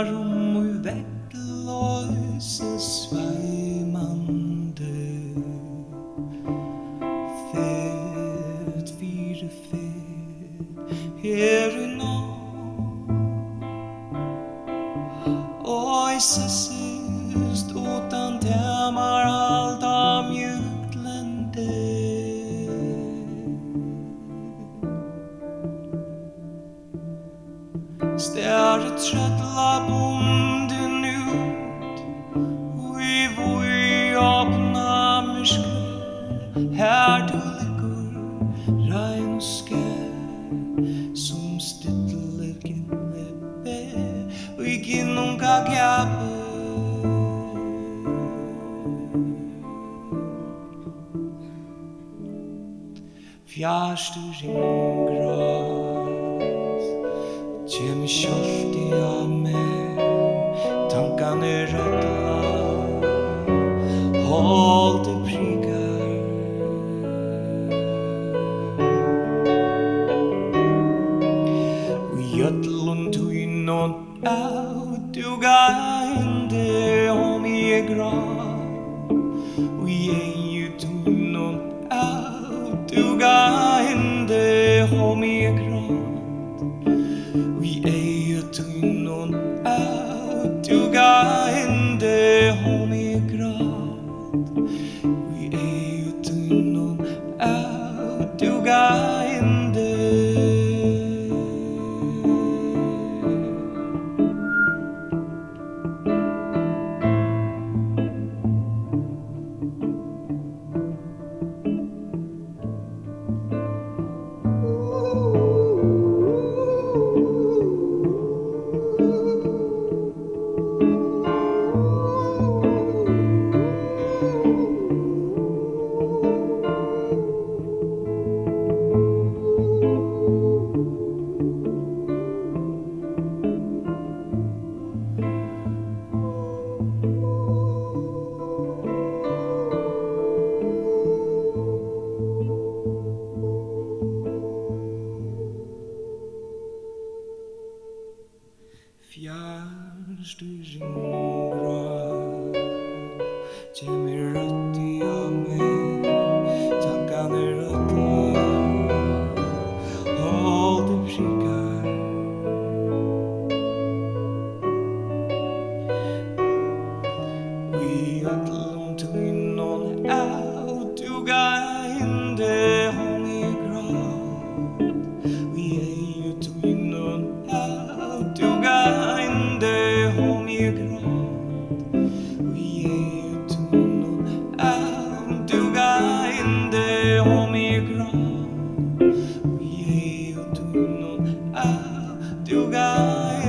og vektløse sveimande fet fire fet her I nå og I sist utan temar alta mjukt lende stærre trøtla bonden ut og I vui åpna myskle her du ligger rein og skær som stille ginne be og I ginnunga gjabe Fjart Ringrás Kjem skjolti av meg Tankane rødla Holde prigar Og jötlun tuinon Duga ende om I grav Og jeg tuinon Duga ende om I grav Vi tuinon Duga ende om I grav Vi tuinon Duga ende Fjart Ringrás Kjemir røtti av meg Tankane rødla Holde prigar Vi öllum tuinon Duga ende om I grav Vi tuinon Duga ende om I grav Vi tuinon Duga ende om I grav Vi tuinon Duga ende